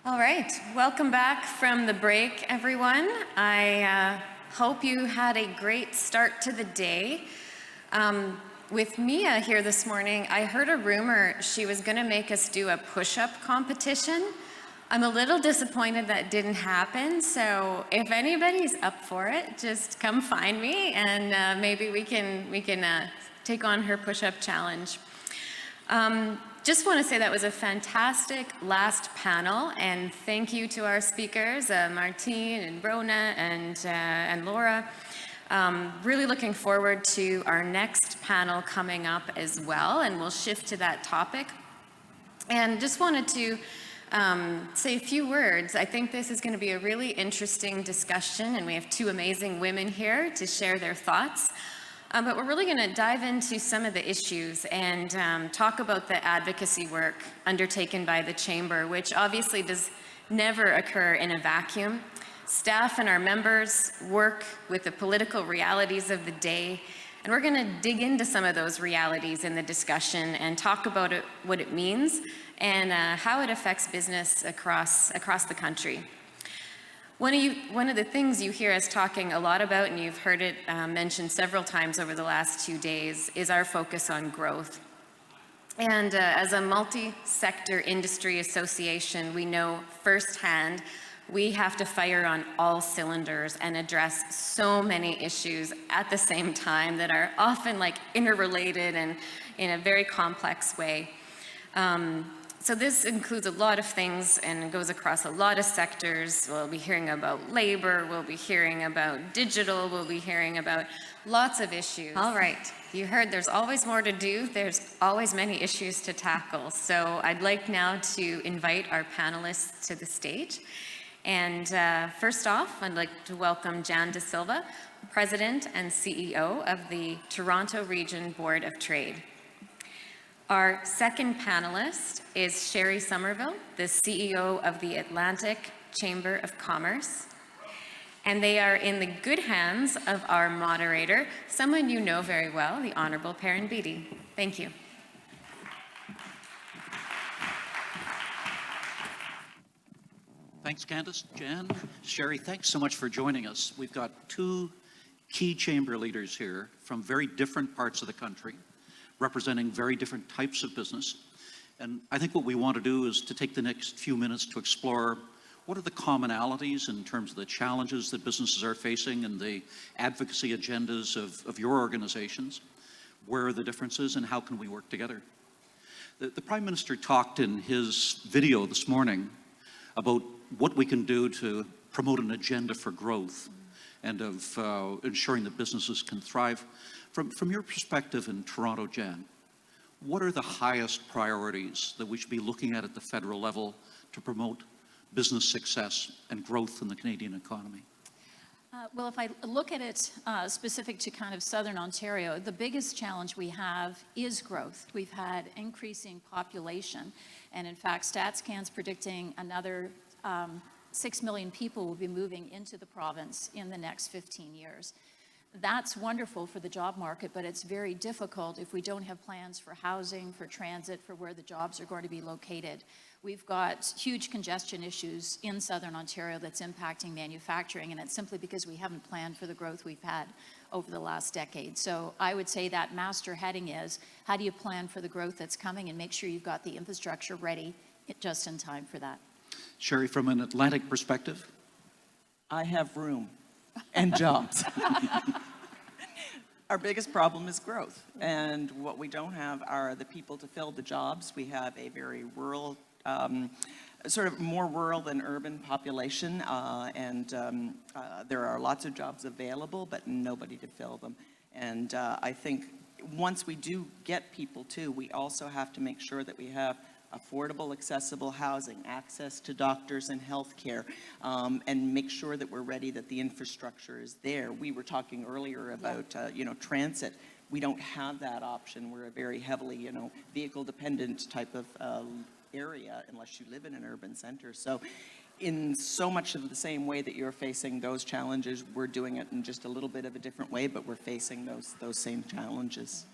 All right, welcome back from the break, everyone. I hope you had a great start to the day. With Mia here this morning, I heard a rumor she was gonna make us do a push-up competition. I'm a little disappointed that didn't happen, so if anybody's up for it, just come find me and maybe we can take on her push-up challenge. Just want to say that was a fantastic last panel, and thank you to our speakers, Martine and Rona and Laura. Really looking forward to our next panel coming up as well, and we'll shift to that topic. And just wanted to say a few words. I think this is going to be a really interesting discussion, and we have two amazing women here to share their thoughts. But we're really going to dive into some of the issues and talk about the advocacy work undertaken by the Chamber, which obviously does never occur in a vacuum. Staff and our members work with the political realities of the day, and we're going to dig into some of those realities in the discussion and talk about it, what it means and how it affects business across the country. One of the things you hear us talking a lot about, and you've heard it mentioned several times over the last 2 days, is our focus on growth. And as a multi-sector industry association, we know firsthand we have to fire on all cylinders and address so many issues at the same time that are often like interrelated and in a very complex way. So this includes a lot of things and it goes across a lot of sectors. We'll be hearing about labor, we'll be hearing about digital, we'll be hearing about lots of issues. All right, you heard there's always more to do, there's always many issues to tackle. So I'd like now to invite our panelists to the stage. And first off, I'd like to welcome Candace Silva, President and CEO of the Toronto Region Board of Trade. Our second panelist is Sheri Somerville, the CEO of the Atlantic Chamber of Commerce. And they are in the good hands of our moderator, someone you know very well, the Honorable Perrin Beatty. Thank you. Thanks, Candace, Jan, Sheri, thanks so much for joining us. We've got two key chamber leaders here from very different parts of the country, representing very different types of business. And I think what we want to do is to take the next few minutes to explore what are the commonalities in terms of the challenges that businesses are facing and the advocacy agendas of your organizations. Where are the differences and how can we work together? The Prime Minister talked in his video this morning about what we can do to promote an agenda for growth and of ensuring that businesses can thrive. From your perspective in Toronto, Jan, what are the highest priorities that we should be looking at the federal level to promote business success and growth in the Canadian economy? Well, if I look at it specific to kind of Southern Ontario, the biggest challenge we have is growth. We've had increasing population, and in fact, StatsCan's predicting another 6 million people will be moving into the province in the next 15 years. That's wonderful for the job market, but it's very difficult if we don't have plans for housing, for transit, for where the jobs are going to be located. We've got huge congestion issues in Southern Ontario that's impacting manufacturing, and it's simply because we haven't planned for the growth we've had over the last decade. So I would say that master heading is, how do you plan for the growth that's coming and make sure you've got the infrastructure ready just in time for that? Sheri, from an Atlantic perspective? I have room and jobs. Our biggest problem is growth, and what we don't have are the people to fill the jobs. We have a very rural, sort of more rural than urban population, and there are lots of jobs available, but nobody to fill them. And I think once we do get people too, we also have to make sure that we have affordable, accessible housing, access to doctors and health care, and make sure that we're ready, that the infrastructure is there. We were talking earlier about, transit. We don't have that option. We're a very heavily, vehicle-dependent type of area, unless you live in an urban center. So in so much of the same way that you're facing those challenges, we're doing it in just a little bit of a different way, but we're facing those same challenges.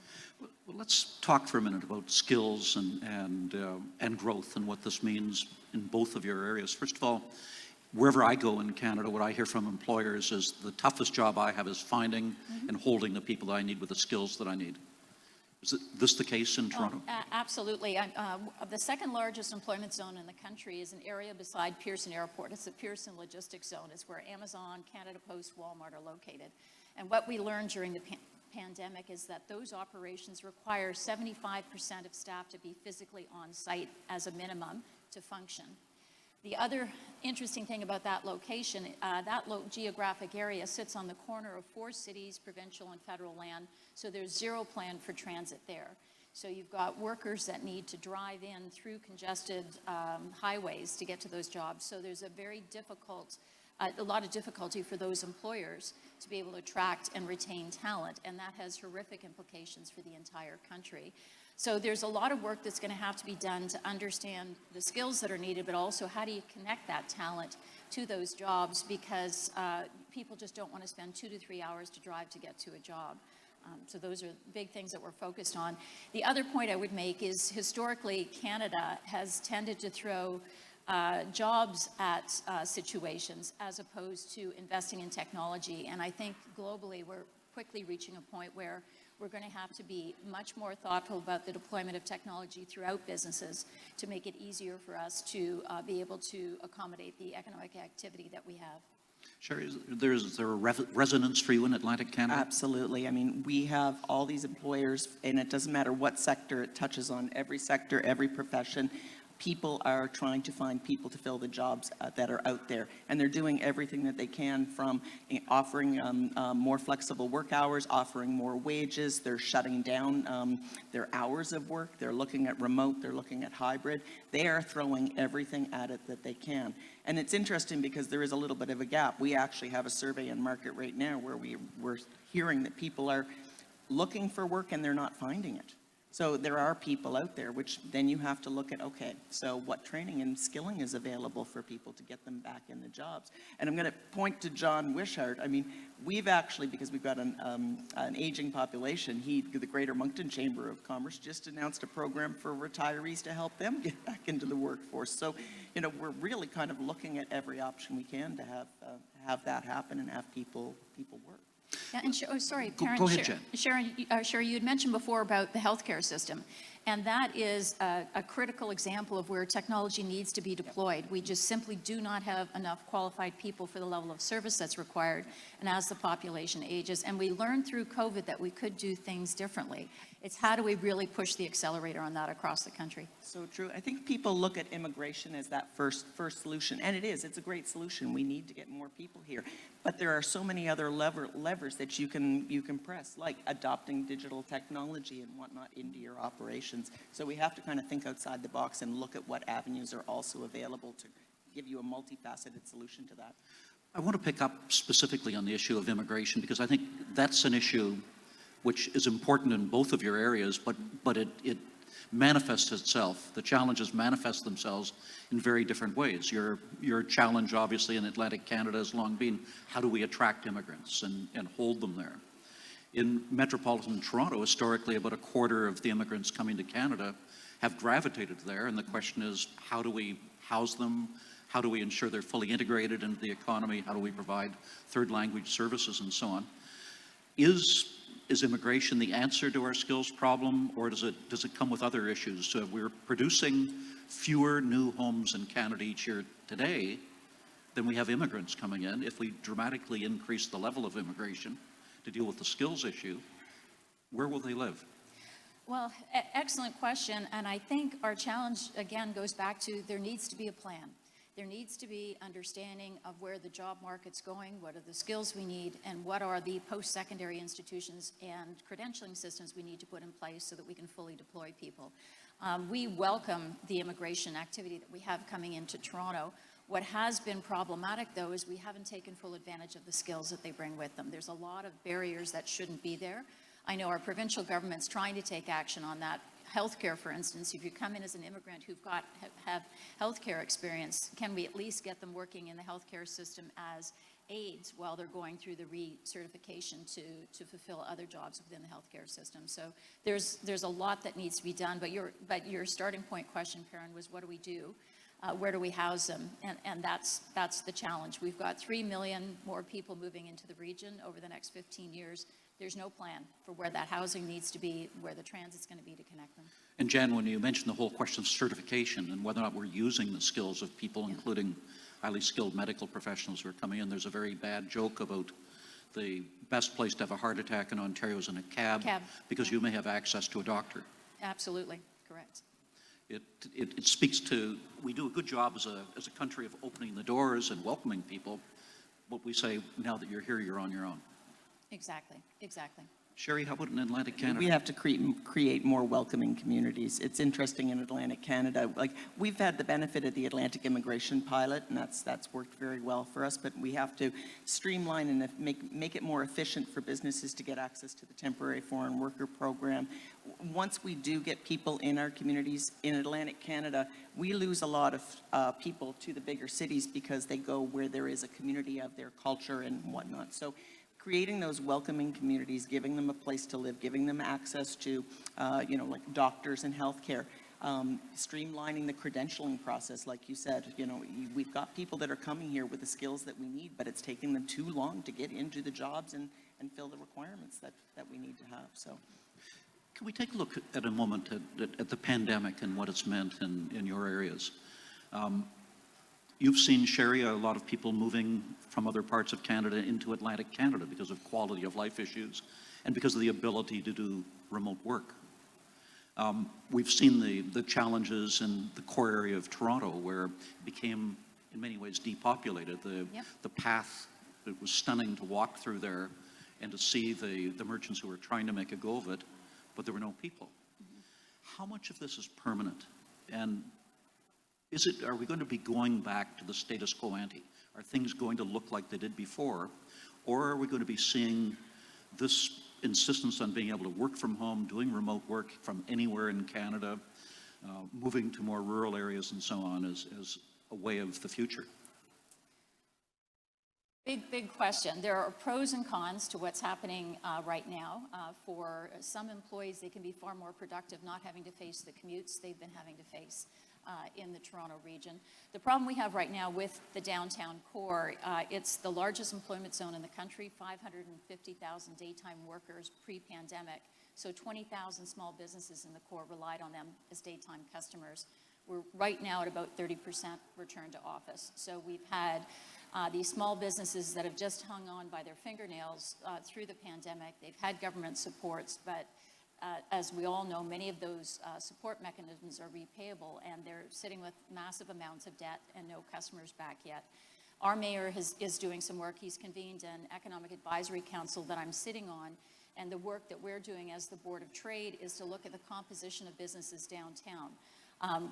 Well, let's talk for a minute about skills and growth and what this means in both of your areas. First of all, wherever I go in Canada, what I hear from employers is the toughest job I have is finding and holding the people that I need with the skills that I need. Is this the case in Toronto? Absolutely. The second largest employment zone in the country is an area beside Pearson Airport. It's the Pearson Logistics Zone. It's where Amazon, Canada Post, Walmart are located. And what we learned during the pandemic is that those operations require 75% of staff to be physically on site as a minimum to function. The other interesting thing about that location, that geographic area sits on the corner of 4 cities, provincial and federal land, so there's zero plan for transit there. So you've got workers that need to drive in through congested highways to get to those jobs. So there's a lot of difficulty for those employers to be able to attract and retain talent, and that has horrific implications for the entire country. So there's a lot of work that's going to have to be done to understand the skills that are needed, but also how do you connect that talent to those jobs, because people just don't want to spend 2 to 3 hours to drive to get to a job. So those are big things that we're focused on. The other point I would make is historically Canada has tended to throw jobs at situations as opposed to investing in technology. And I think globally we're quickly reaching a point where we're going to have to be much more thoughtful about the deployment of technology throughout businesses to make it easier for us to be able to accommodate the economic activity that we have. Sheri, is there a resonance for you in Atlantic Canada? Absolutely. I mean, we have all these employers, and it doesn't matter what sector, it touches on every sector, every profession. People are trying to find people to fill the jobs that are out there. And they're doing everything that they can, from offering more flexible work hours, offering more wages. They're shutting down their hours of work. They're looking at remote. They're looking at hybrid. They are throwing everything at it that they can. And it's interesting because there is a little bit of a gap. We actually have a survey in market right now where we're hearing that people are looking for work and they're not finding it. So there are people out there, which then you have to look at, okay, so what training and skilling is available for people to get them back in the jobs? And I'm going to point to John Wishart. I mean, we've actually, because we've got an aging population, the Greater Moncton Chamber of Commerce just announced a program for retirees to help them get back into the workforce. So, you know, we're really kind of looking at every option we can to have that happen and have people work. Yeah, and sorry, Perrin, go ahead, Jen. Sheri, you had mentioned before about the healthcare system, and that is a critical example of where technology needs to be deployed. We just simply do not have enough qualified people for the level of service that's required, and as the population ages, and we learned through COVID that we could do things differently. It's how do we really push the accelerator on that across the country? So true. I think people look at immigration as that first solution, and it is. It's a great solution. We need to get more people here. But there are so many other levers that you can press, like adopting digital technology and whatnot into your operations. So we have to kind of think outside the box and look at what avenues are also available to give you a multifaceted solution to that. I want to pick up specifically on the issue of immigration, because I think that's an issue which is important in both of your areas, but it manifests itself. The challenges manifest themselves in very different ways. Your challenge, obviously, in Atlantic Canada has long been, how do we attract immigrants and hold them there? In metropolitan Toronto, historically, about a quarter of the immigrants coming to Canada have gravitated there, and the question is, how do we house them? How do we ensure they're fully integrated into the economy? How do we provide third language services and so on? Is immigration the answer to our skills problem, or does it come with other issues? So we're producing fewer new homes in Canada each year today than we have immigrants coming in. If we dramatically increase the level of immigration to deal with the skills issue, where will they live? Well, excellent question, and I think our challenge, again, goes back to there needs to be a plan. There needs to be understanding of where the job market's going, what are the skills we need, and what are the post-secondary institutions and credentialing systems we need to put in place so that we can fully deploy people. We welcome the immigration activity that we have coming into Toronto. What has been problematic, though, is we haven't taken full advantage of the skills that they bring with them. There's a lot of barriers that shouldn't be there. I know our provincial government's trying to take action on that. Healthcare, for instance, if you come in as an immigrant who've have healthcare experience, can we at least get them working in the healthcare system as aides while they're going through the recertification to fulfill other jobs within the healthcare system? So there's a lot that needs to be done, but your starting point question, Perrin, was what do we do? Where do we house them? And that's the challenge. We've got 3 million more people moving into the region over the next 15 years. There's no plan for where that housing needs to be, where the transit's going to be to connect them. And Jan, when you mentioned the whole question of certification and whether or not we're using the skills of people, including highly skilled medical professionals who are coming in, there's a very bad joke about the best place to have a heart attack in Ontario is in a cab. Because you may have access to a doctor. Absolutely, correct. It speaks to, we do a good job as a country of opening the doors and welcoming people, but we say, now that you're here, you're on your own. Exactly, exactly. Sheri, how about in Atlantic Canada? We have to create more welcoming communities. It's interesting in Atlantic Canada, like we've had the benefit of the Atlantic immigration pilot, and that's worked very well for us, but we have to streamline and make it more efficient for businesses to get access to the temporary foreign worker program. Once we do get people in our communities in Atlantic Canada, we lose a lot of people to the bigger cities because they go where there is a community of their culture and whatnot. So creating those welcoming communities, giving them a place to live, giving them access to, like doctors and healthcare, streamlining the credentialing process, like you said. We've got people that are coming here with the skills that we need, but it's taking them too long to get into the jobs and fill the requirements that we need to have. So, can we take a look at a moment at the pandemic and what it's meant in your areas? You've seen, Sheri, a lot of people moving from other parts of Canada into Atlantic Canada because of quality of life issues and because of the ability to do remote work. We've seen the challenges in the core area of Toronto where it became, in many ways, depopulated. The path, it was stunning to walk through there and to see the merchants who were trying to make a go of it, but there were no people. How much of this is permanent? And are we going to be going back to the status quo ante? Are things going to look like they did before? Or are we going to be seeing this insistence on being able to work from home, doing remote work from anywhere in Canada, moving to more rural areas and so on as a way of the future? Big question. There are pros and cons to what's happening right now. For some employees, they can be far more productive not having to face the commutes they've been having to face in the Toronto region. The problem we have right now with the downtown core, it's the largest employment zone in the country, 550,000 daytime workers pre-pandemic. So 20,000 small businesses in the core relied on them as daytime customers. We're right now at about 30% return to office. So we've had these small businesses that have just hung on by their fingernails through the pandemic. They've had government supports, but as we all know, many of those support mechanisms are repayable, and they're sitting with massive amounts of debt and no customers back yet. Our mayor is doing some work. He's convened an economic advisory council that I'm sitting on, and the work that we're doing as the Board of Trade is to look at the composition of businesses downtown.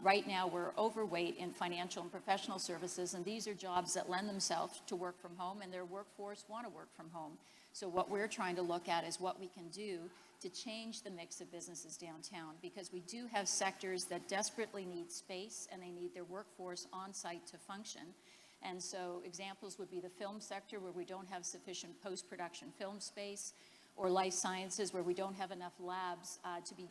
Right now, we're overweight in financial and professional services, and these are jobs that lend themselves to work from home, and their workforce want to work from home. So what we're trying to look at is what we can do to change the mix of businesses downtown, because we do have sectors that desperately need space, and they need their workforce on site to function. And so examples would be the film sector, where we don't have sufficient post-production film space, or life sciences, where we don't have enough labs to be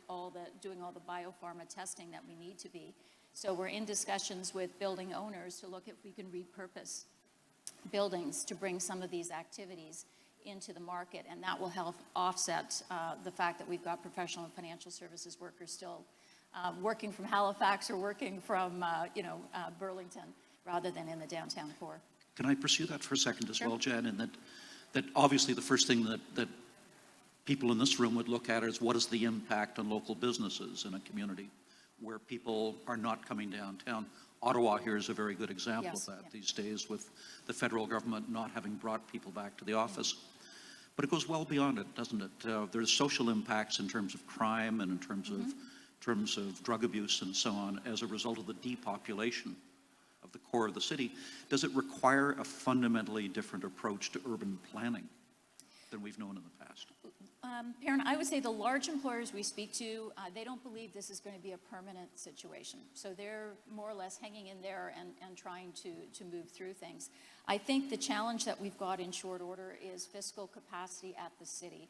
doing all the biopharma testing that we need to be. So we're in discussions with building owners to look if we can repurpose buildings to bring some of these activities into the market, and that will help offset the fact that we've got professional and financial services workers still working from Halifax or working from Burlington rather than in the downtown core. Can I pursue that for a second as Sure. well, Jan? And that obviously the first thing that people in this room would look at is what is the impact on local businesses in a community where people are not coming downtown. Ottawa here is a very good example of that these days, with the federal government not having brought people back to the office. But it goes well beyond it, doesn't it? There's social impacts in terms of crime and in terms of drug abuse and so on as a result of the depopulation of the core of the city. Does it require a fundamentally different approach to urban planning than we've known in the past? Perrin, I would say the large employers we speak to, they don't believe this is going to be a permanent situation. So they're more or less hanging in there and trying to move through things. I think the challenge that we've got in short order is fiscal capacity at the city.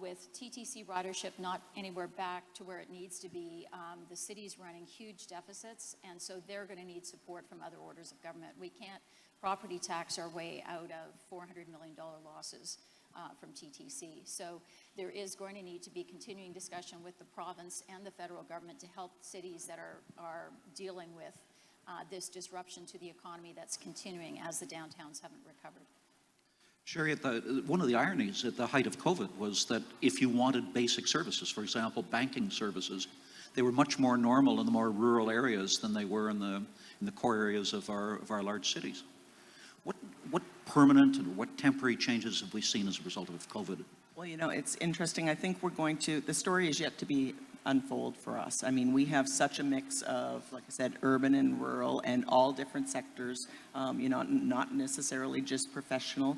With TTC ridership not anywhere back to where it needs to be, the city's running huge deficits, and so they're going to need support from other orders of government. We can't property tax our way out of $400 million losses from TTC. So there is going to need to be continuing discussion with the province and the federal government to help cities that are dealing with this disruption to the economy that's continuing as the downtowns haven't recovered. Sheri, one of the ironies at the height of COVID was that if you wanted basic services, for example, banking services, they were much more normal in the more rural areas than they were in the core areas of our large cities. What permanent and what temporary changes have we seen as a result of COVID? Well, you know, it's interesting. I think the story is yet to be unfold for us. I mean, we have such a mix of, like I said, urban and rural and all different sectors, you know, not necessarily just professional.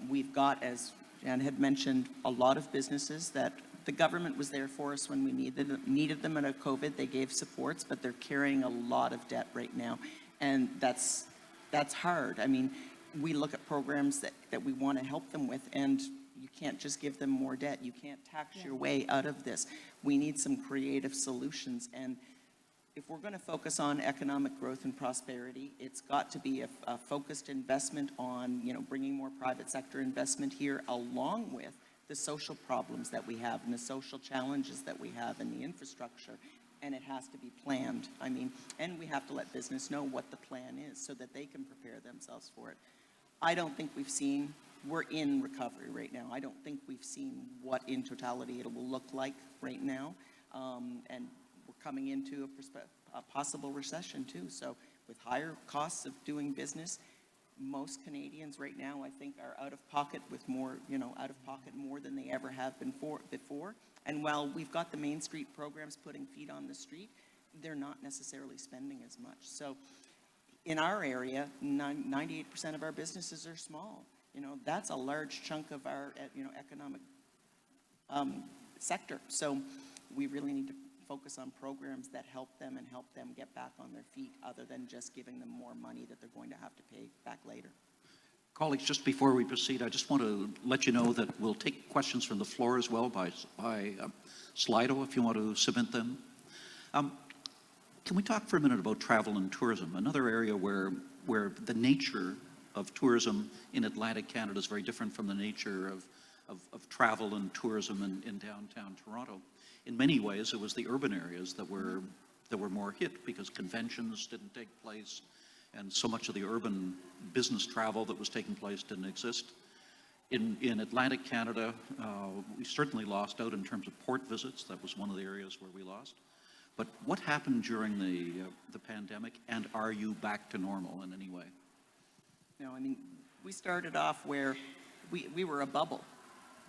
We've got, as Jan had mentioned, a lot of businesses that the government was there for us when we needed them out of COVID. They gave supports, but they're carrying a lot of debt right now. And that's hard. I mean, we look at programs that we want to help them with, and you can't just give them more debt. You can't tax your way out of this. We need some creative solutions. And if we're going to focus on economic growth and prosperity, it's got to be a focused investment on, you know, bringing more private sector investment here, along with the social problems that we have and the social challenges that we have in the infrastructure. And it has to be planned. I mean, and we have to let business know what the plan is so that they can prepare themselves for it. I don't think we're in recovery right now. I don't think we've seen what in totality it will look like right now. And we're coming into a possible recession too. So with higher costs of doing business, most Canadians right now, I think, are out of pocket more than they ever have been before. And while we've got the Main Street programs putting feet on the street, they're not necessarily spending as much. So in our area, 98% of our businesses are small. You know, that's a large chunk of our, economic sector. So we really need to focus on programs that help them get back on their feet, other than just giving them more money that they're going to have to pay back later. Colleagues, just before we proceed, I just want to let you know that we'll take questions from the floor as well by Slido if you want to submit them. Can we talk for a minute about travel and tourism? Another area where the nature of tourism in Atlantic Canada is very different from the nature of travel and tourism in downtown Toronto. In many ways, it was the urban areas that were more hit because conventions didn't take place, and so much of the urban business travel that was taking place didn't exist. In Atlantic Canada, we certainly lost out in terms of port visits. That was one of the areas where we lost. But what happened during the pandemic, and are you back to normal in any way? No, I mean, we started off where we were a bubble.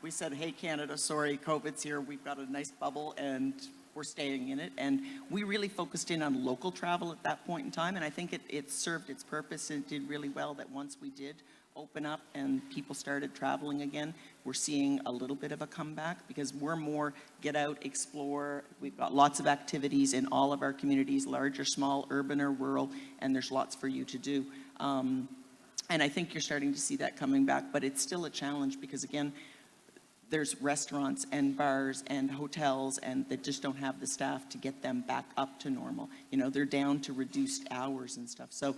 We said, hey, Canada, sorry, COVID's here. We've got a nice bubble, and we're staying in it. And we really focused in on local travel at that point in time, and I think it served its purpose, and it did really well that once we did open up and people started traveling again, we're seeing a little bit of a comeback because we're more get out, explore. We've got lots of activities in all of our communities, large or small, urban or rural, and there's lots for you to do. And I think you're starting to see that coming back, but it's still a challenge because, again, there's restaurants and bars and hotels and that just don't have the staff to get them back up to normal. You know, they're down to reduced hours and stuff. So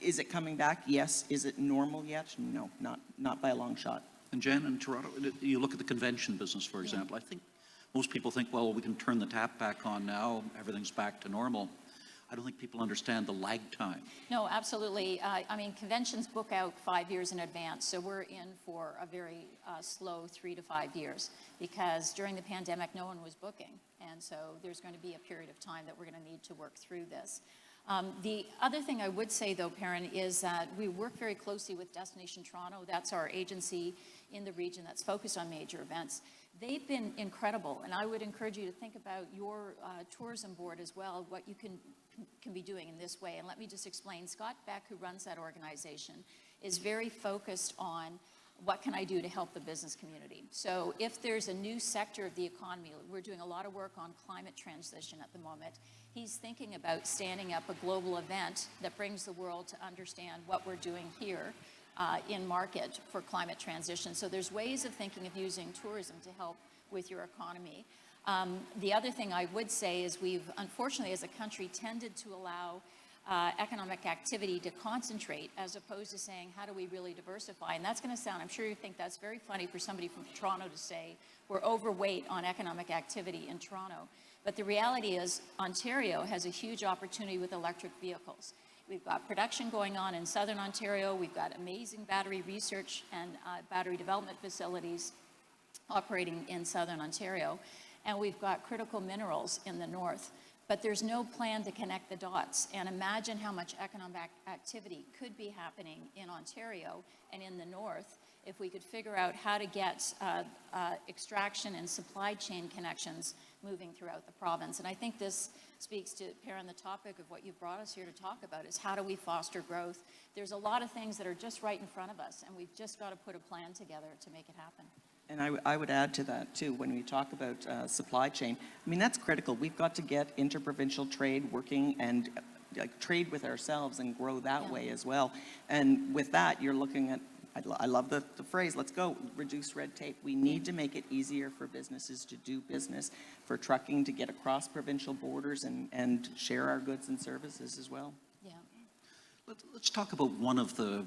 is it coming back? Yes. Is it normal yet? No, not by a long shot. And Jan, in Toronto, you look at the convention business, for example. I think most people think, well, we can turn the tap back on now, everything's back to normal. I don't think people understand the lag time. No, absolutely. I mean, conventions book out 5 years in advance, so we're in for a very slow 3 to 5 years because during the pandemic, no one was booking. And so there's going to be a period of time that we're going to need to work through this. The other thing I would say, though, Perrin, is that we work very closely with Destination Toronto. That's our agency in the region that's focused on major events. They've been incredible, and I would encourage you to think about your tourism board as well, what you can be doing in this way. And let me just explain. Scott Beck, who runs that organization, is very focused on what can I do to help the business community. So if there's a new sector of the economy, we're doing a lot of work on climate transition at the moment. He's thinking about standing up a global event that brings the world to understand what we're doing here in market for climate transition. So there's ways of thinking of using tourism to help with your economy. The other thing I would say is we've, unfortunately, as a country, tended to allow economic activity to concentrate as opposed to saying, how do we really diversify? And that's going to sound, I'm sure you think that's very funny for somebody from Toronto to say, we're overweight on economic activity in Toronto. But the reality is Ontario has a huge opportunity with electric vehicles. We've got production going on in Southern Ontario. We've got amazing battery research and battery development facilities operating in Southern Ontario. And we've got critical minerals in the north. But there's no plan to connect the dots. And imagine how much economic activity could be happening in Ontario and in the north if we could figure out how to get extraction and supply chain connections moving throughout the province. And I think this speaks to, Perrin, the topic of what you brought us here to talk about is how do we foster growth? There's a lot of things that are just right in front of us, and we've just got to put a plan together to make it happen. And I would add to that, too, when we talk about supply chain, I mean, that's critical. We've got to get interprovincial trade working and trade with ourselves and grow that way as well. And with that, you're looking at, I love the phrase, let's go, reduce red tape. We need to make it easier for businesses to do business, for trucking to get across provincial borders and share our goods and services as well. Yeah. Let's talk about one of the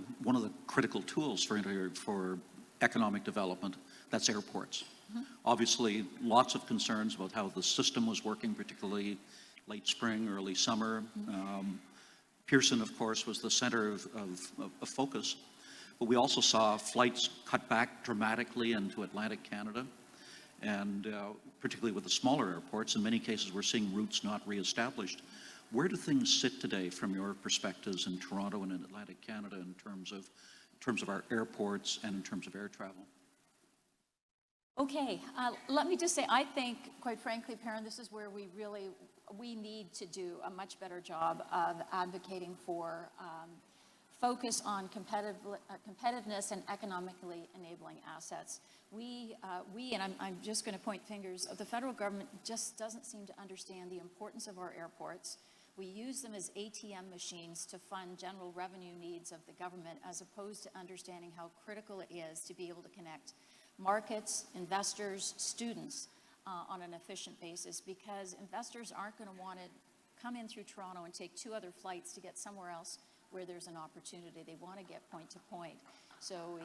critical tools for economic development. That's airports. Mm-hmm. Obviously, lots of concerns about how the system was working, particularly late spring, early summer. Mm-hmm. Pearson, of course, was the center of focus. But we also saw flights cut back dramatically into Atlantic Canada, and particularly with the smaller airports. In many cases, we're seeing routes not reestablished. Where do things sit today from your perspectives in Toronto and in Atlantic Canada in terms of our airports and in terms of air travel? Okay, let me just say, I think, quite frankly, Perrin, this is where we need to do a much better job of advocating for focus on competitiveness and economically enabling assets. We and I'm just going to point fingers, the federal government just doesn't seem to understand the importance of our airports. We use them as ATM machines to fund general revenue needs of the government, as opposed to understanding how critical it is to be able to connect markets, investors, students on an efficient basis, because investors aren't going to want to come in through Toronto and take 2 other flights to get somewhere else where there's an opportunity. They want to get point to point. So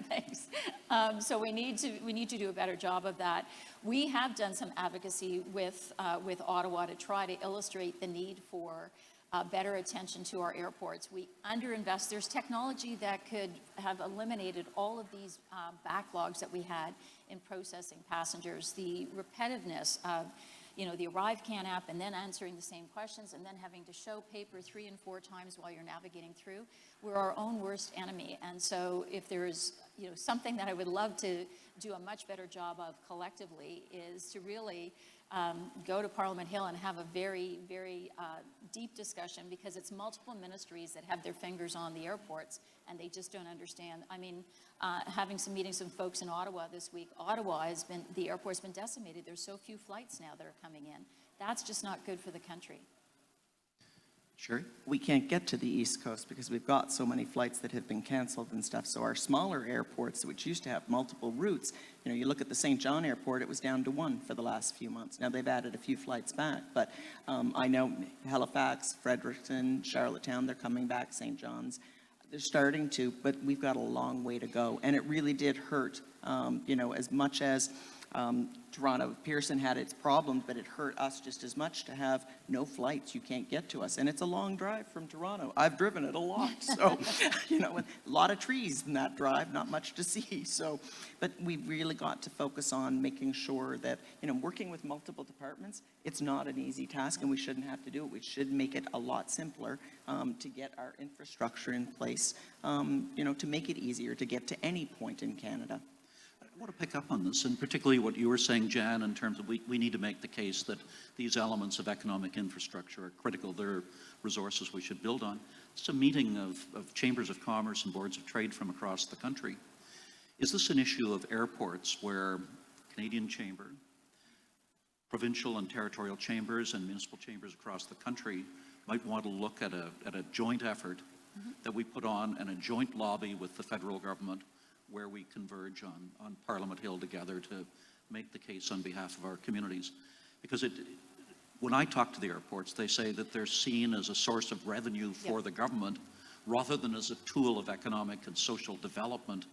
thanks. So we need to do a better job of that. We have done some advocacy with Ottawa to try to illustrate the need for better attention to our airports. We underinvest. There's technology that could have eliminated all of these backlogs that we had in processing passengers. The repetitiveness of the ArriveCAN app and then answering the same questions and then having to show paper 3 and 4 times while you're navigating through. We're our own worst enemy. And so if there's something that I would love to do a much better job of collectively is to really go to Parliament Hill and have a very, very deep discussion, because it's multiple ministries that have their fingers on the airports and they just don't understand. I mean, having some meetings with folks in Ottawa this week, the airport's been decimated. There's so few flights now that are coming in. That's just not good for the country. Sheri? We can't get to the East Coast because we've got so many flights that have been canceled and stuff. So our smaller airports, which used to have multiple routes, you look at the St. John airport, it was down to 1 for the last few months. Now they've added a few flights back, but I know Halifax, Fredericton, Charlottetown, they're coming back, St. John's. They're starting to, but we've got a long way to go. And it really did hurt, as much as Toronto, Pearson had its problems, but it hurt us just as much to have no flights. You can't get to us. And it's a long drive from Toronto. I've driven it a lot. So, a lot of trees in that drive, not much to see. So, but we really got to focus on making sure that, working with multiple departments, it's not an easy task and we shouldn't have to do it. We should make it a lot simpler to get our infrastructure in place, to make it easier to get to any point in Canada. I want to pick up on this, and particularly what you were saying, Jan, in terms of we need to make the case that these elements of economic infrastructure are critical. They're resources we should build on. It's a meeting of chambers of commerce and boards of trade from across the country. Is this an issue of airports where Canadian Chamber, provincial and territorial chambers and municipal chambers across the country might want to look at a joint effort that we put on and a joint lobby with the federal government where we converge on Parliament Hill together to make the case on behalf of our communities. Because when I talk to the airports, they say that they're seen as a source of revenue for the government rather than as a tool of economic and social development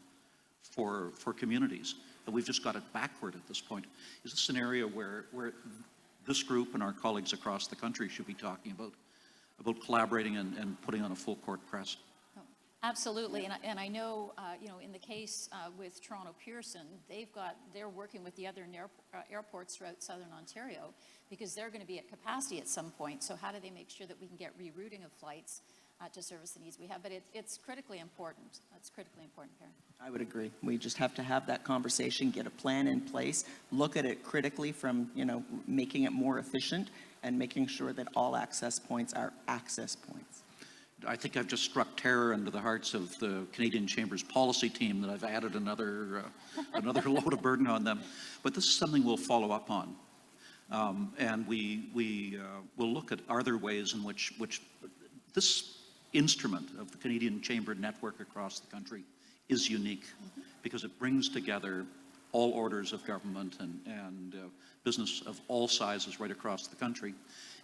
for communities. And we've just got it backward at this point. Is this an area where this group and our colleagues across the country should be talking about collaborating and putting on a full court press? Absolutely, and I know, in the case with Toronto Pearson, they're working with the other airports throughout Southern Ontario because they're going to be at capacity at some point. So how do they make sure that we can get rerouting of flights to service the needs we have? But it's critically important. It's critically important, Perrin. I would agree. We just have to have that conversation, get a plan in place, look at it critically from, making it more efficient and making sure that all access points are access points. I think I've just struck terror into the hearts of the Canadian Chamber's policy team that I've added another load of burden on them. But this is something we'll follow up on. And we will look at are there ways in which this instrument of the Canadian Chamber network across the country is unique because it brings together all orders of government and business of all sizes right across the country.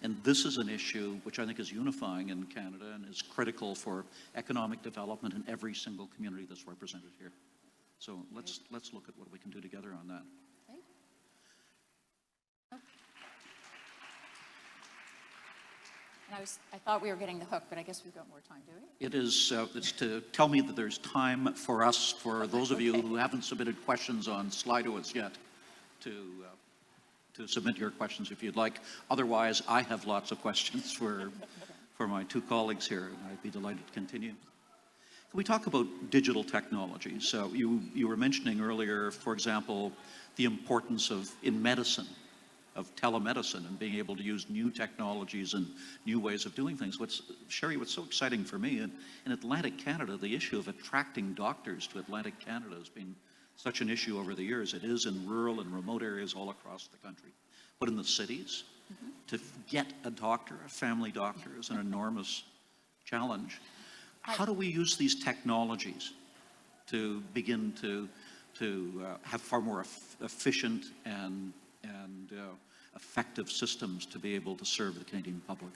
And this is an issue which I think is unifying in Canada and is critical for economic development in every single community that's represented here. So let's look at what we can do together on that. Okay. And I thought we were getting the hook, but I guess we've got more time, do we? It is, it's to tell me that there's time for us, for those of you who haven't submitted questions on Slido yet, to submit your questions if you'd like. Otherwise, I have lots of questions for my two colleagues here, and I'd be delighted to continue. Can we talk about digital technology? So you were mentioning earlier, for example, the importance in medicine, of telemedicine and being able to use new technologies and new ways of doing things. Sheri, what's so exciting for me, in Atlantic Canada, the issue of attracting doctors to Atlantic Canada has been such an issue over the years. It is in rural and remote areas all across the country. But in the cities, to get a doctor, a family doctor, is an enormous challenge. How do we use these technologies to begin to have far more efficient and effective systems to be able to serve the Canadian public?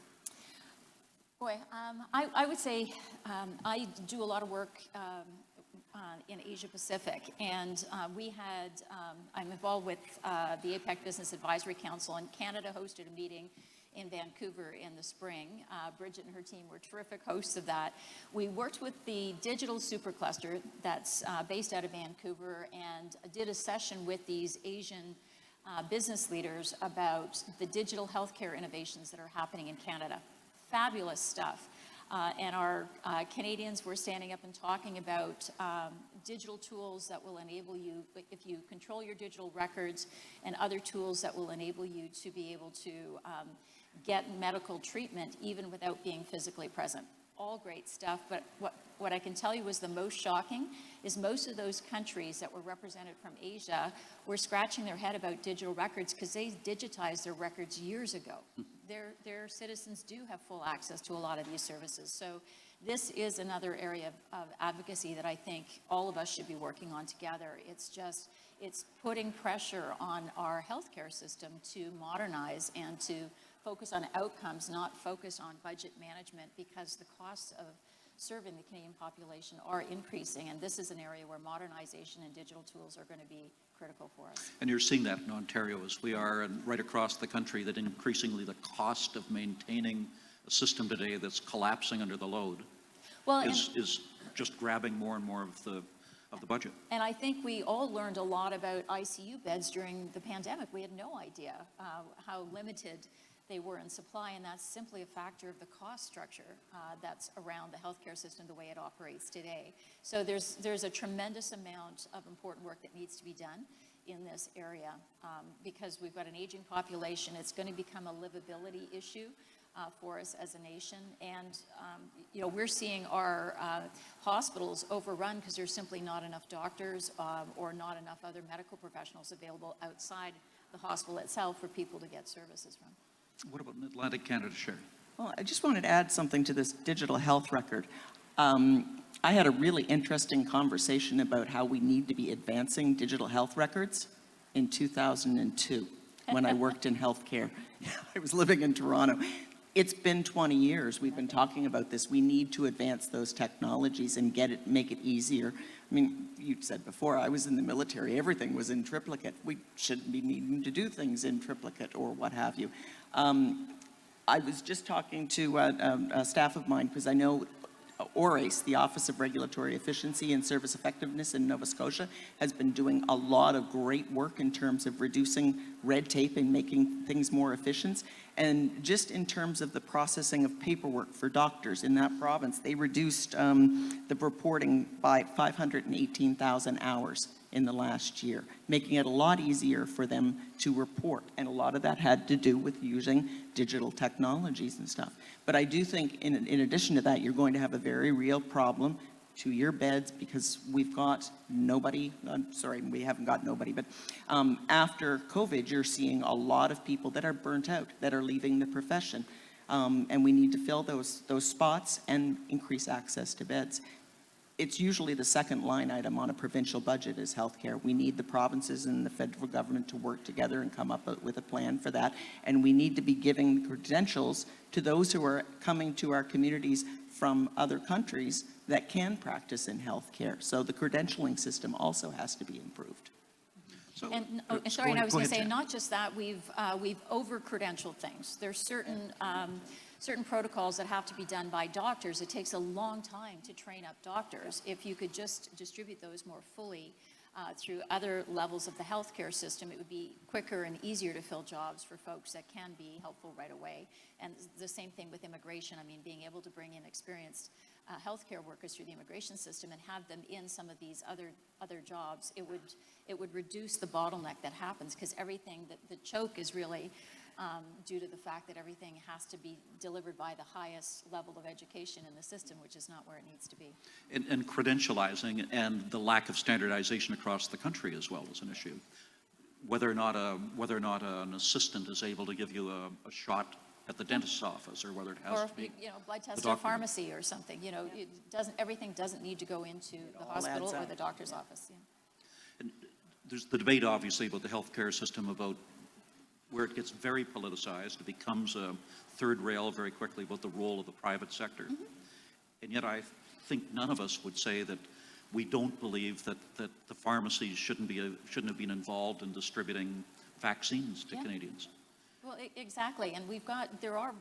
Boy, I would say I do a lot of work in Asia Pacific, and I'm involved with the APEC Business Advisory Council, and Canada hosted a meeting in Vancouver in the spring. Bridget and her team were terrific hosts of that. We worked with the Digital Supercluster that's based out of Vancouver and did a session with these Asian business leaders about the digital healthcare innovations that are happening in Canada. Fabulous stuff. And our Canadians were standing up and talking about digital tools that will enable you, if you control your digital records, and other tools that will enable you to be able to get medical treatment even without being physically present. All great stuff, but what I can tell you was the most shocking is most of those countries that were represented from Asia were scratching their head about digital records because they digitized their records years ago. Their citizens do have full access to a lot of these services. So this is another area of advocacy that I think all of us should be working on together. It's putting pressure on our healthcare system to modernize and to focus on outcomes, not focus on budget management, because the costs of serving the Canadian population are increasing, and this is an area where modernization and digital tools are going to be critical for us. And you're seeing that in Ontario as we are, and right across the country, that increasingly the cost of maintaining a system today that's collapsing under the load is just grabbing more and more of the budget. And I think we all learned a lot about ICU beds during the pandemic. We had no idea how limited they were in supply, and that's simply a factor of the cost structure that's around the healthcare system, the way it operates today. So there's a tremendous amount of important work that needs to be done in this area because we've got an aging population. It's going to become a livability issue for us as a nation, and we're seeing our hospitals overrun because there's simply not enough doctors or not enough other medical professionals available outside the hospital itself for people to get services from. What about in Atlantic Canada, Sheri? Well, I just wanted to add something to this digital health record. I had a really interesting conversation about how we need to be advancing digital health records in 2002 when I worked in healthcare. I was living in Toronto. It's been 20 years. We've been talking about this. We need to advance those technologies and make it easier. I mean, you said before, I was in the military. Everything was in triplicate. We shouldn't be needing to do things in triplicate or what have you. I was just talking to a staff of mine because I know ORACE, the Office of Regulatory Efficiency and Service Effectiveness in Nova Scotia, has been doing a lot of great work in terms of reducing red tape and making things more efficient. And just in terms of the processing of paperwork for doctors in that province, they reduced the reporting by 518,000 hours in the last year, making it a lot easier for them to report. And a lot of that had to do with using digital technologies and stuff. But I do think in addition to that, you're going to have a very real problem to your beds because we've got nobody, we haven't got nobody, but after COVID, you're seeing a lot of people that are burnt out, that are leaving the profession. And we need to fill those spots and increase access to beds. It's usually the second line item on a provincial budget is healthcare. We need the provinces and the federal government to work together and come up with a plan for that. And we need to be giving credentials to those who are coming to our communities from other countries that can practice in healthcare. So the credentialing system also has to be improved. So, And go sorry, and I was go going to ahead, say, Jen. not just that, we've over-credentialed things. There's certain protocols that have to be done by doctors. It takes a long time to train up doctors. If you could just distribute those more fully through other levels of the healthcare system, it would be quicker and easier to fill jobs for folks that can be helpful right away. And the same thing with immigration. I mean, being able to bring in experienced healthcare workers through the immigration system and have them in some of these other jobs, it would reduce the bottleneck that happens, because everything, the choke is really due to the fact that everything has to be delivered by the highest level of education in the system, which is not where it needs to be. And credentializing and the lack of standardization across the country as well is an issue. Whether or not an assistant is able to give you a shot at the dentist's office, or whether it has Or, to be blood test the or doctor. pharmacy or something, everything doesn't need to go into the hospital adds or up. the doctor's office. Yeah. And there's the debate, obviously, about the healthcare system, about where it gets very politicized. It becomes a third rail very quickly about the role of the private sector. Mm-hmm. And yet I think none of us would say that we don't believe that the pharmacies shouldn't have been involved in distributing vaccines to Yeah. Canadians. Well, exactly, and there are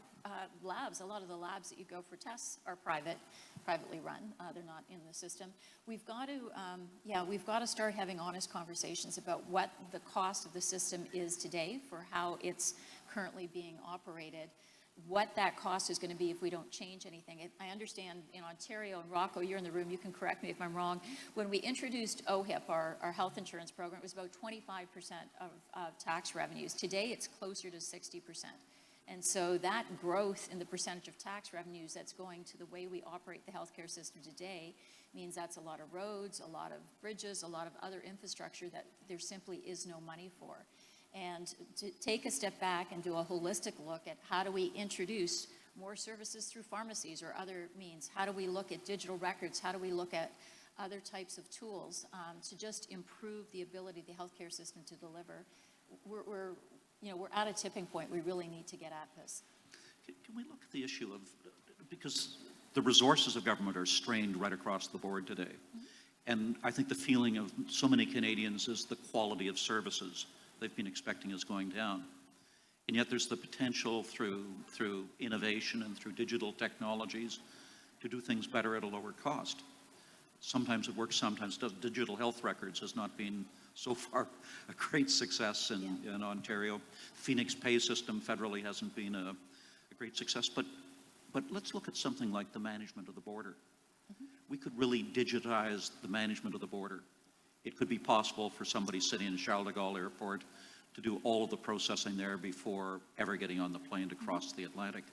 labs. A lot of the labs that you go for tests are privately run. They're not in the system. We've got to start having honest conversations about what the cost of the system is today for how it's currently being operated, what that cost is going to be if we don't change anything. I understand in Ontario, and Rocco, you're in the room, you can correct me if I'm wrong, when we introduced OHIP, our health insurance program, it was about 25% of tax revenues. Today, it's closer to 60%. And so that growth in the percentage of tax revenues that's going to the way we operate the healthcare system today means that's a lot of roads, a lot of bridges, a lot of other infrastructure that there simply is no money for. And to take a step back and do a holistic look at how do we introduce more services through pharmacies or other means? How do we look at digital records? How do we look at other types of tools to just improve the ability of the healthcare system to deliver? We're at a tipping point. We really need to get at this. Can we look at the issue of, because the resources of government are strained right across the board today. Mm-hmm. And I think the feeling of so many Canadians is the quality of services they've been expecting is going down. And yet there's the potential through innovation and through digital technologies to do things better at a lower cost. Sometimes it works, sometimes it doesn't. Digital health records has not been so far a great success in Ontario. Phoenix pay system federally hasn't been a great success. But let's look at something like the management of the border. Mm-hmm. We could really digitize the management of the border. It could be possible for somebody sitting in Charles de Gaulle Airport to do all of the processing there before ever getting on the plane to cross the Atlantic.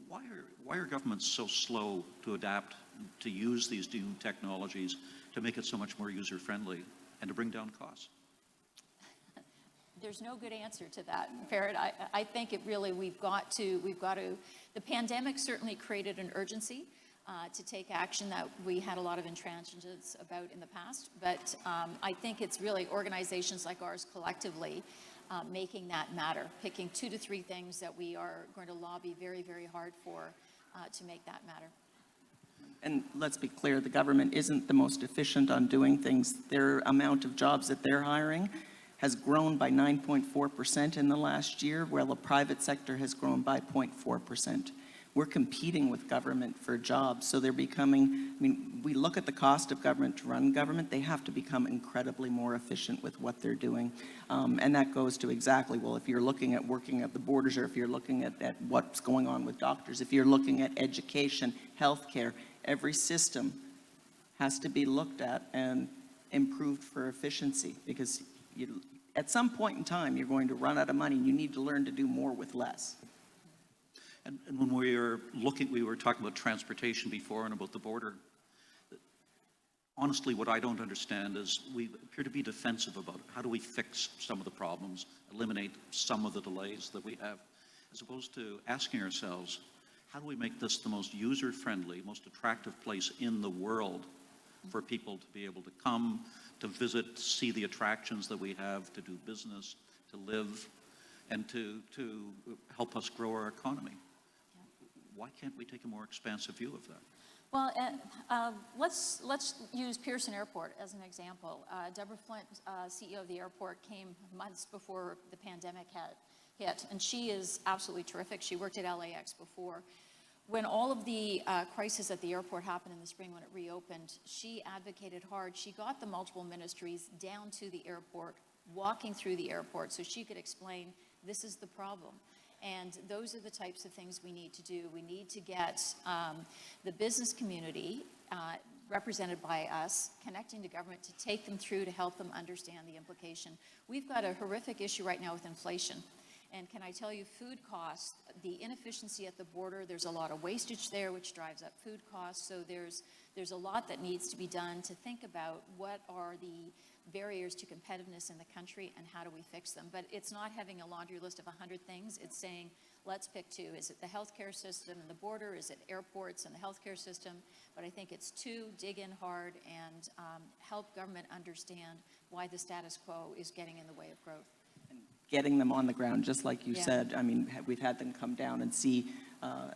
Why are governments so slow to adapt, to use these new technologies to make it so much more user-friendly and to bring down costs? There's no good answer to that, Perrin. I think it really, we've got to, the pandemic certainly created an urgency to take action that we had a lot of intransigence about in the past. But I think it's really organizations like ours collectively making that matter, picking 2 to 3 things that we are going to lobby very, very hard for to make that matter. And let's be clear, the government isn't the most efficient on doing things. Their amount of jobs that they're hiring has grown by 9.4% in the last year, while the private sector has grown by 0.4%. We're competing with government for jobs, so they're becoming, I mean, we look at the cost of government to run government, they have to become incredibly more efficient with what they're doing. And that goes to exactly, well, if you're looking at working at the borders, or if you're looking at what's going on with doctors, if you're looking at education, healthcare, every system has to be looked at and improved for efficiency, because at some point in time, you're going to run out of money. You need to learn to do more with less. And when we were talking about transportation before and about the border. Honestly, what I don't understand is we appear to be defensive about how do we fix some of the problems, eliminate some of the delays that we have, as opposed to asking ourselves, how do we make this the most user-friendly, most attractive place in the world for people to be able to come, to visit, to see the attractions that we have, to do business, to live, and to help us grow our economy? Why can't we take a more expansive view of that? Well, let's use Pearson Airport as an example. Deborah Flint, CEO of the airport, came months before the pandemic had hit, and she is absolutely terrific. She worked at LAX before. When all of the crisis at the airport happened in the spring when it reopened, she advocated hard. She got the multiple ministries down to the airport, walking through the airport, so she could explain, this is the problem. And those are the types of things we need to do. We need to get the business community, represented by us, connecting to government to take them through to help them understand the implication. We've got a horrific issue right now with inflation. And can I tell you, food costs, the inefficiency at the border, there's a lot of wastage there, which drives up food costs. So there's a lot that needs to be done to think about what are the barriers to competitiveness in the country and how do we fix them. But it's not having a laundry list of 100 things. It's saying, let's pick 2. Is it the healthcare system and the border? Is it airports and the healthcare system? But I think it's 2, dig in hard and help government understand why the status quo is getting in the way of growth. Getting them on the ground, just like you said. I mean, we've had them come down and see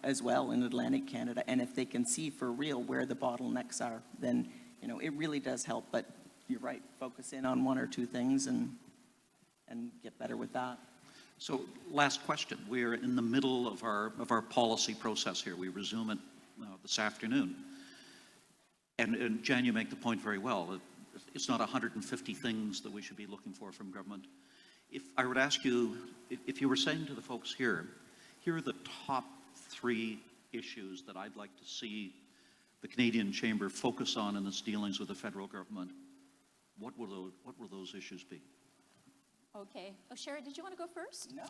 as well in Atlantic Canada. And if they can see for real where the bottlenecks are, then, you know, it really does help. But you're right, focus in on 1 or 2 things and get better with that. So last question. We're in the middle of our policy process here. We resume it this afternoon. And Jan, you make the point very well. It's not 150 things that we should be looking for from government. If I were to ask you, if you were saying to the folks here are the top 3 issues that I'd like to see the Canadian Chamber focus on in its dealings with the federal government, what will those issues be? Okay. Oh, Sheri, did you want to go first? No.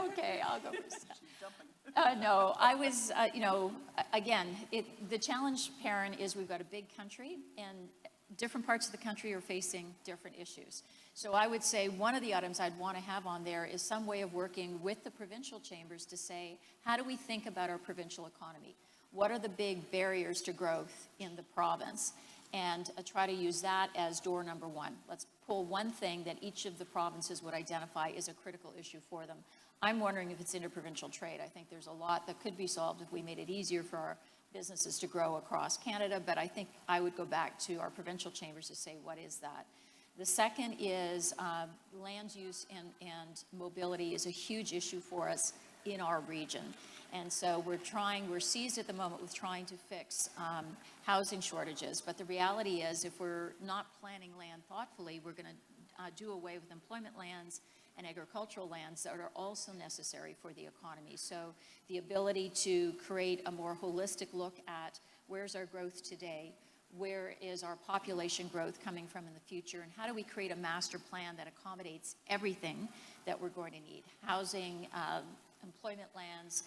Okay, I'll go first. No, I was, again, the challenge, Perrin, is we've got a big country, and different parts of the country are facing different issues. So I would say one of the items I'd want to have on there is some way of working with the provincial chambers to say, how do we think about our provincial economy? What are the big barriers to growth in the province? And try to use that as door number 1. Let's pull one thing that each of the provinces would identify as a critical issue for them. I'm wondering if it's interprovincial trade. I think there's a lot that could be solved if we made it easier for our businesses to grow across Canada, but I think I would go back to our provincial chambers to say, what is that? The second is land use and mobility is a huge issue for us in our region. And so we're seized at the moment with trying to fix housing shortages. But the reality is, if we're not planning land thoughtfully, we're going to do away with employment lands and agricultural lands that are also necessary for the economy. So the ability to create a more holistic look at where's our growth today, where is our population growth coming from in the future, and how do we create a master plan that accommodates everything that we're going to need: housing, employment lands,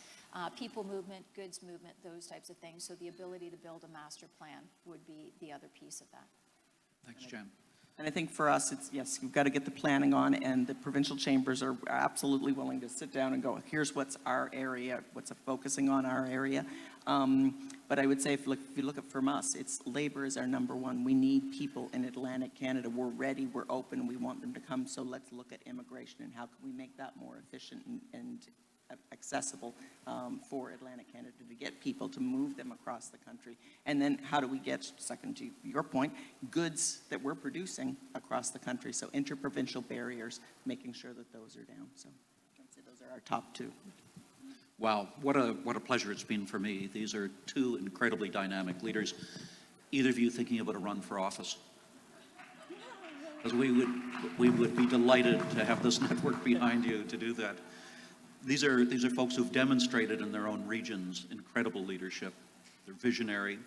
people movement, goods movement, those types of things. So the ability to build a master plan would be the other piece of that. Thanks, Jan. And I think for us, it's, yes, you've got to get the planning on, and the provincial chambers are absolutely willing to sit down and go, here's what's our area, what's focusing on our area. But I would say if you look at from us, it's labor is our number one. We need people in Atlantic Canada. We're ready, we're open, we want them to come. So let's look at immigration and how can we make that more efficient and accessible for Atlantic Canada to get people to move them across the country. And then how do we get, second to your point, goods that we're producing across the country. So interprovincial barriers, making sure that those are down. So I'd say those are our top two. Wow, what a pleasure it's been for me. These are two incredibly dynamic leaders. Either of you thinking about a run for office? Because we would be delighted to have this network behind you to do that. These are folks who've demonstrated in their own regions incredible leadership. They're visionary,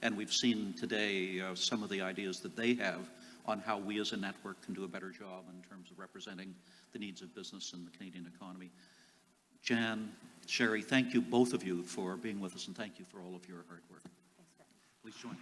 and we've seen today some of the ideas that they have on how we as a network can do a better job in terms of representing the needs of business and the Canadian economy. Jan, Sheri, thank you, both of you, for being with us, and thank you for all of your hard work. Please join me.